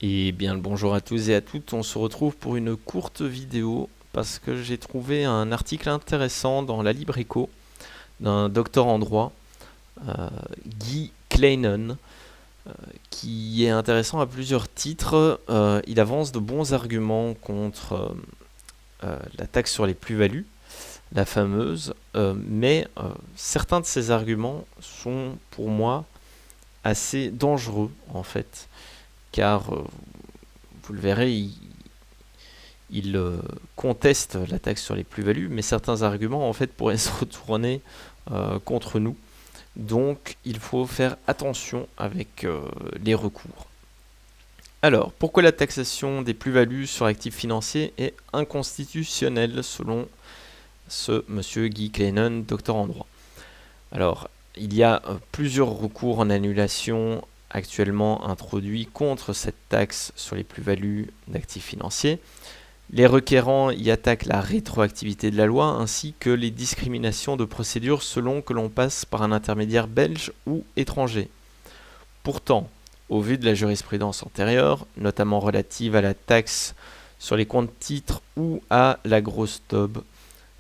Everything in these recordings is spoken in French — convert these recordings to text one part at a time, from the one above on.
Et bien le bonjour à tous et à toutes, on se retrouve pour une courte vidéo parce que j'ai trouvé un article intéressant dans la Libre Echo d'un docteur en droit, euh, Guy Claynon, qui est intéressant à plusieurs titres. Il avance de bons arguments contre la taxe sur les plus-values, la fameuse, mais certains de ces arguments sont pour moi assez dangereux en fait, car vous le verrez, il conteste la taxe sur les plus-values, mais certains arguments en fait pourraient se retourner contre nous. Donc il faut faire attention avec les recours. Alors, pourquoi la taxation des plus-values sur actifs financiers est inconstitutionnelle selon ce monsieur Guy Claynon, docteur en droit? Alors, il y a plusieurs recours en annulation actuellement introduits contre cette taxe sur les plus-values d'actifs financiers. Les requérants y attaquent la rétroactivité de la loi ainsi que les discriminations de procédure selon que l'on passe par un intermédiaire belge ou étranger. Pourtant, au vu de la jurisprudence antérieure, notamment relative à la taxe sur les comptes titres ou à la grosse TOB,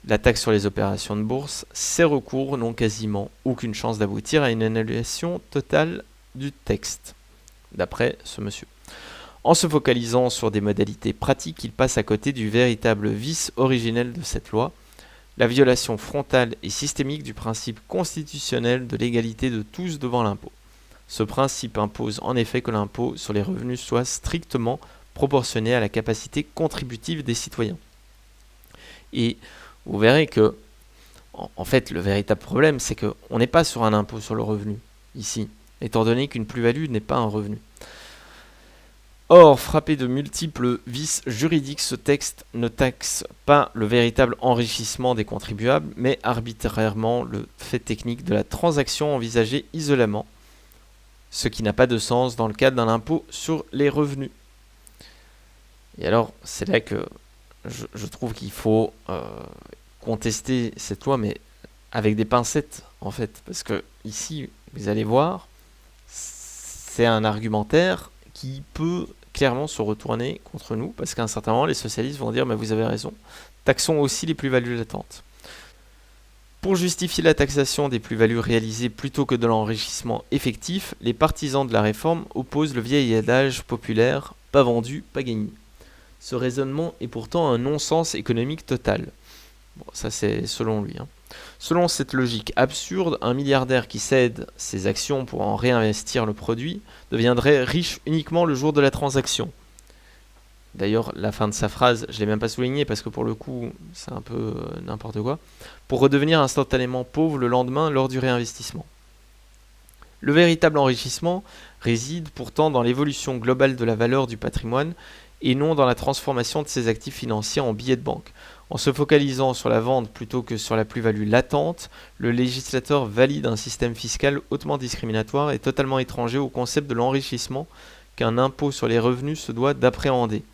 la taxe sur les opérations de bourse, ces recours n'ont quasiment aucune chance d'aboutir à une annulation totale du texte, d'après ce monsieur. En se focalisant sur des modalités pratiques, il passe à côté du véritable vice originel de cette loi, la violation frontale et systémique du principe constitutionnel de l'égalité de tous devant l'impôt. Ce principe impose en effet que l'impôt sur les revenus soit strictement proportionné à la capacité contributive des citoyens. Et vous verrez que, en fait, le véritable problème, c'est qu'on n'est pas sur un impôt sur le revenu, ici, étant donné qu'une plus-value n'est pas un revenu. Or, frappé de multiples vices juridiques, ce texte ne taxe pas le véritable enrichissement des contribuables, mais arbitrairement le fait technique de la transaction envisagée isolément, ce qui n'a pas de sens dans le cadre d'un impôt sur les revenus. Et alors, c'est là que je trouve qu'il faut contester cette loi, mais avec des pincettes, en fait. Parce que ici, vous allez voir, c'est un argumentaire qui peut clairement se retourner contre nous, parce qu'à un certain moment, les socialistes vont dire, mais vous avez raison, taxons aussi les plus-values latentes. Pour justifier la taxation des plus-values réalisées plutôt que de l'enrichissement effectif, les partisans de la réforme opposent le vieil adage populaire « pas vendu, pas gagné ». Ce raisonnement est pourtant un non-sens économique total. Bon, ça c'est selon lui. Selon cette logique absurde, un milliardaire qui cède ses actions pour en réinvestir le produit deviendrait riche uniquement le jour de la transaction. D'ailleurs, la fin de sa phrase, je ne l'ai même pas souligné parce que pour le coup, c'est un peu n'importe quoi. Pour redevenir instantanément pauvre le lendemain lors du réinvestissement. Le véritable enrichissement réside pourtant dans l'évolution globale de la valeur du patrimoine et non dans la transformation de ses actifs financiers en billets de banque. En se focalisant sur la vente plutôt que sur la plus-value latente, le législateur valide un système fiscal hautement discriminatoire et totalement étranger au concept de l'enrichissement qu'un impôt sur les revenus se doit d'appréhender.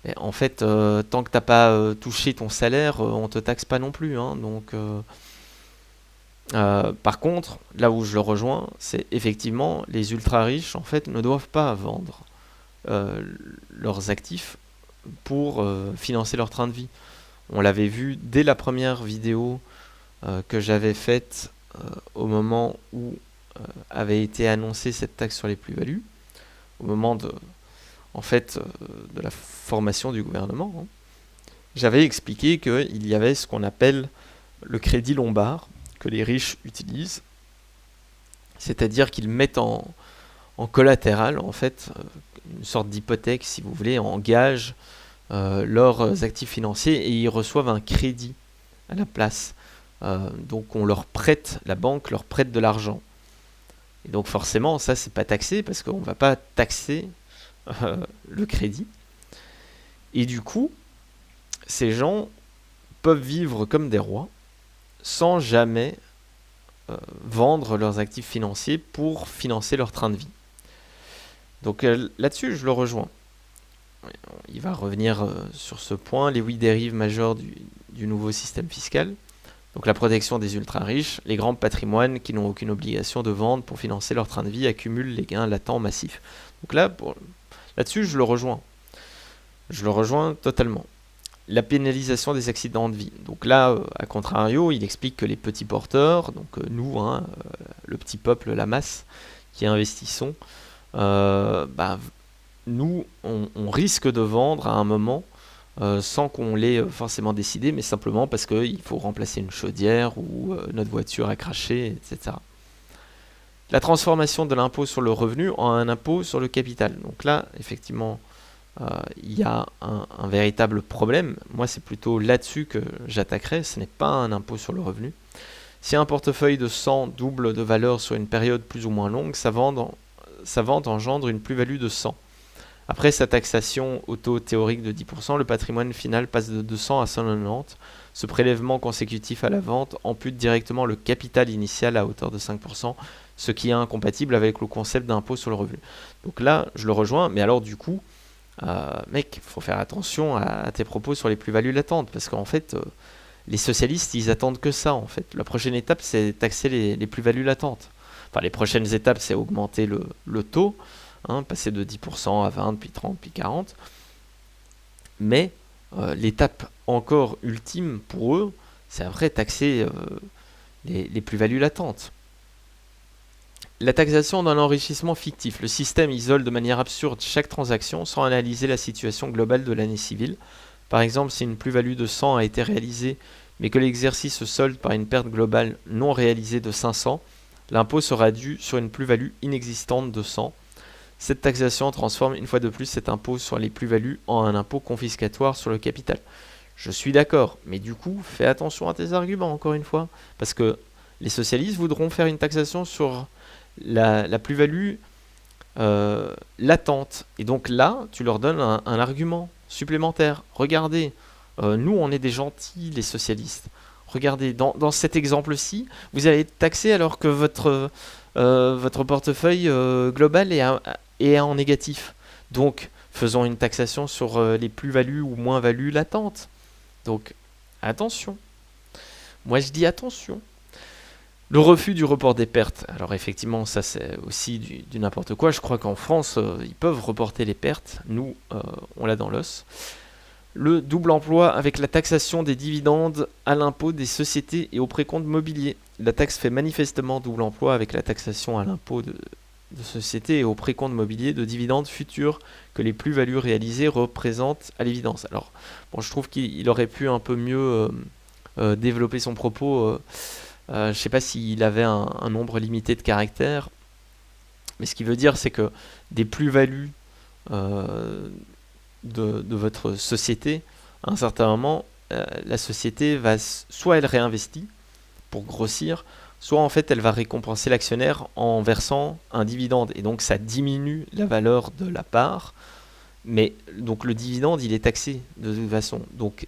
Et en fait, tant que tu n'as pas touché ton salaire, on ne te taxe pas non plus. Par contre, là où je le rejoins, c'est effectivement les ultra riches en fait ne doivent pas vendre leurs actifs pour financer leur train de vie. On l'avait vu dès la première vidéo que j'avais faite au moment où avait été annoncée cette taxe sur les plus-values, au moment de la formation du gouvernement. J'avais expliqué qu'il y avait ce qu'on appelle le crédit lombard que les riches utilisent, c'est-à-dire qu'ils mettent en collatéral en fait une sorte d'hypothèque, si vous voulez, en gage leurs actifs financiers et ils reçoivent un crédit à la place. Donc on leur prête, la banque leur prête de l'argent. Et donc forcément, ça c'est pas taxé parce qu'on ne va pas taxer le crédit. Et du coup, ces gens peuvent vivre comme des rois sans jamais vendre leurs actifs financiers pour financer leur train de vie. Donc là-dessus, je le rejoins. Il va revenir sur ce point, les 8 dérives majeures du nouveau système fiscal. Donc la protection des ultra-riches, les grands patrimoines qui n'ont aucune obligation de vendre pour financer leur train de vie accumulent les gains latents massifs. Donc là, pour Là-dessus, je le rejoins. Je le rejoins totalement. La pénalisation des accidents de vie. Donc là, à contrario, il explique que les petits porteurs, donc nous, le petit peuple, la masse, qui investissons, nous, on risque de vendre à un moment sans qu'on l'ait forcément décidé, mais simplement parce qu'il faut remplacer une chaudière ou notre voiture a craché, etc. La transformation de l'impôt sur le revenu en un impôt sur le capital. Donc là, effectivement, il y a un véritable problème. Moi, c'est plutôt là-dessus que j'attaquerai. Ce n'est pas un impôt sur le revenu. Si un portefeuille de 100 double de valeur sur une période plus ou moins longue, sa vente engendre une plus-value de 100. Après sa taxation au taux théorique de 10%, le patrimoine final passe de 200 à 190. Ce prélèvement consécutif à la vente ampute directement le capital initial à hauteur de 5%, ce qui est incompatible avec le concept d'impôt sur le revenu. Donc là, je le rejoins, mais alors du coup, mec, il faut faire attention à tes propos sur les plus-values latentes, parce qu'en fait, les socialistes, ils attendent que ça, en fait. La prochaine étape, c'est taxer les plus-values latentes. Enfin, les prochaines étapes, c'est augmenter le taux, passer de 10% à 20, puis 30, puis 40. Mais l'étape encore ultime pour eux, c'est après taxer les plus-values latentes. La taxation d'un enrichissement fictif. Le système isole de manière absurde chaque transaction sans analyser la situation globale de l'année civile. Par exemple, si une plus-value de 100 a été réalisée, mais que l'exercice se solde par une perte globale non réalisée de 500, l'impôt sera dû sur une plus-value inexistante de 100. Cette taxation transforme une fois de plus cet impôt sur les plus-values en un impôt confiscatoire sur le capital. Je suis d'accord, mais du coup, fais attention à tes arguments, encore une fois, parce que les socialistes voudront faire une taxation sur la plus-value latente. Et donc là, tu leur donnes un argument supplémentaire. Regardez, nous, on est des gentils, les socialistes. Regardez, dans cet exemple-ci, vous allez être taxé alors que votre portefeuille global est en négatif. Donc, faisons une taxation sur les plus-values ou moins-values latentes. Donc, attention. Moi, je dis attention. Le refus du report des pertes. Alors effectivement, ça c'est aussi du n'importe quoi. Je crois qu'en France, ils peuvent reporter les pertes. Nous, on l'a dans l'os. Le double emploi avec la taxation des dividendes à l'impôt des sociétés et au précompte mobilier. La taxe fait manifestement double emploi avec la taxation à l'impôt de société et au précompte mobilier de dividendes futurs que les plus-values réalisées représentent à l'évidence. Alors, bon, je trouve qu'il aurait pu un peu mieux développer son propos. Je ne sais pas s'il avait un nombre limité de caractères, mais ce qu'il veut dire, c'est que des plus-values de votre société, à un certain moment, la société va soit elle réinvestit pour grossir, soit en fait elle va récompenser l'actionnaire en versant un dividende. Et donc ça diminue la valeur de la part, mais donc le dividende il est taxé de toute façon. Donc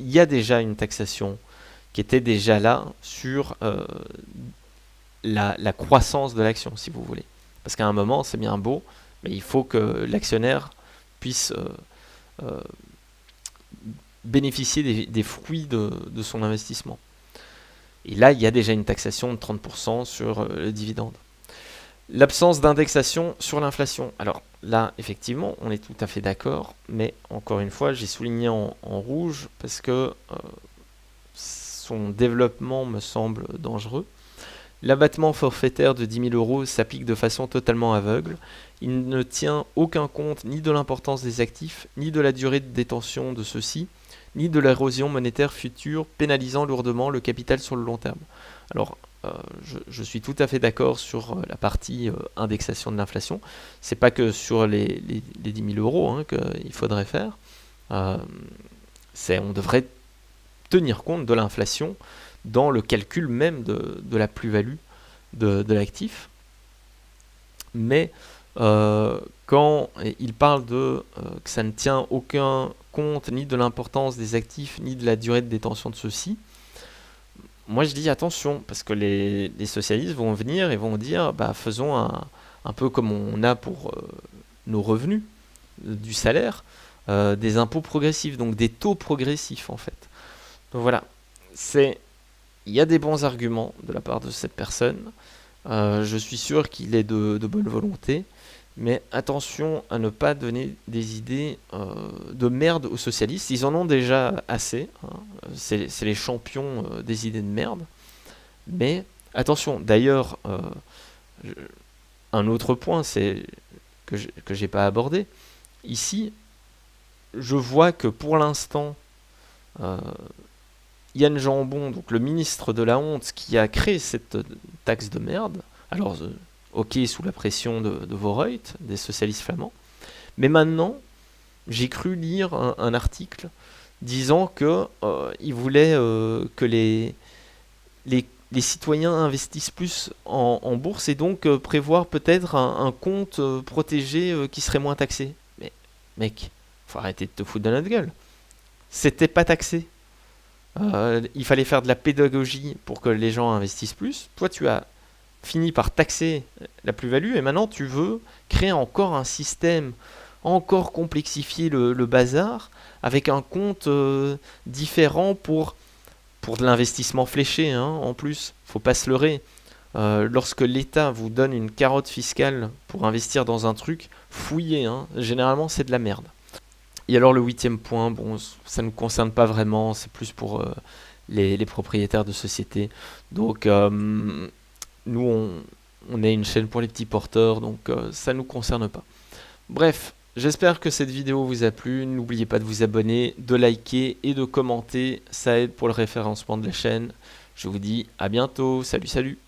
il y a déjà une taxation qui était déjà là sur la croissance de l'action, si vous voulez. Parce qu'à un moment, c'est bien beau, mais il faut que l'actionnaire puisse bénéficier des fruits de son investissement. Et là, il y a déjà une taxation de 30% sur le dividende. L'absence d'indexation sur l'inflation. Alors là, effectivement, on est tout à fait d'accord, mais encore une fois, j'ai souligné en rouge parce que son développement me semble dangereux. L'abattement forfaitaire de 10 000 euros s'applique de façon totalement aveugle. Il ne tient aucun compte ni de l'importance des actifs, ni de la durée de détention de ceux-ci, ni de l'érosion monétaire future, pénalisant lourdement le capital sur le long terme. Alors, je suis tout à fait d'accord sur la partie indexation de l'inflation. C'est pas que sur les 10 000 euros qu'il faudrait faire. On devrait tenir compte de l'inflation dans le calcul même de la plus-value de l'actif. Mais quand il parle que ça ne tient aucun compte ni de l'importance des actifs, ni de la durée de détention de ceux-ci, moi je dis attention, parce que les socialistes vont venir et vont dire faisons un peu comme on a pour nos revenus du salaire, des impôts progressifs, donc des taux progressifs en fait. Donc voilà, il y a des bons arguments de la part de cette personne. Je suis sûr qu'il est de bonne volonté, Mais attention à ne pas donner des idées de merde aux socialistes. Ils en ont déjà assez, hein. C'est les champions des idées de merde. Mais attention, d'ailleurs, un autre point que j'ai pas abordé. Ici, je vois que pour l'instant, Yann Jambon, donc le ministre de la honte, qui a créé cette taxe de merde, alors ok, sous la pression de Voreut, des socialistes flamands, mais maintenant, j'ai cru lire un article disant que il voulait que les citoyens investissent plus en bourse et donc prévoir peut-être un compte protégé qui serait moins taxé. Mais mec, faut arrêter de te foutre de notre gueule. C'était pas taxé. Il fallait faire de la pédagogie pour que les gens investissent plus. Toi, tu as fini par taxer la plus-value et maintenant tu veux créer encore un système, encore complexifier le bazar avec un compte différent pour de l'investissement fléché, hein, en plus. Faut pas se leurrer. Lorsque l'État vous donne une carotte fiscale pour investir dans un truc, fouillez, hein. Généralement, c'est de la merde. Et alors le 8e point, bon, ça ne nous concerne pas vraiment, c'est plus pour les propriétaires de sociétés. Donc nous, on est une chaîne pour les petits porteurs, donc ça ne nous concerne pas. Bref, j'espère que cette vidéo vous a plu. N'oubliez pas de vous abonner, de liker et de commenter. Ça aide pour le référencement de la chaîne. Je vous dis à bientôt. Salut, salut.